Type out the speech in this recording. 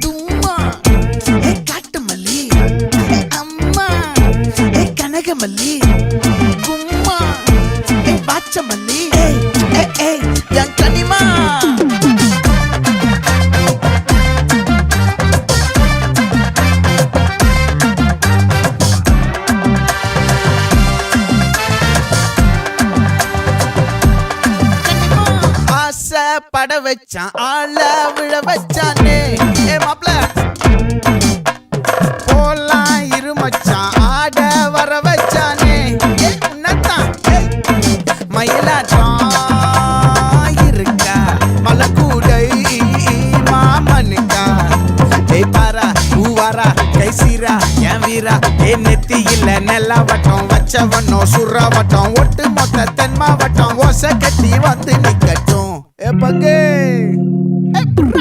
தும்மா காட்டு மல்லி அம்மா கனகமல்லி கும்மா பாச்ச மல்லி என் கனிமா பட வச்சான் ஆள விழ வச்சானே மாப்ள போலாம் இருமச்சான் ஆட வர வச்சானே உன்னத்தான் மயிலாட்டம் இருக்கா மலக்கூடை மாமனுக்கா பாரா பூவாரா கைசீரா என் வீரா நெத்தி இல்ல நெல்லா வட்டம் வச்சவனோ சுறா வட்டம் ஒட்டு மொத்த தென் மாவட்டம் ஓசை கட்டி வந்து நிக்கட்டும் பங்கே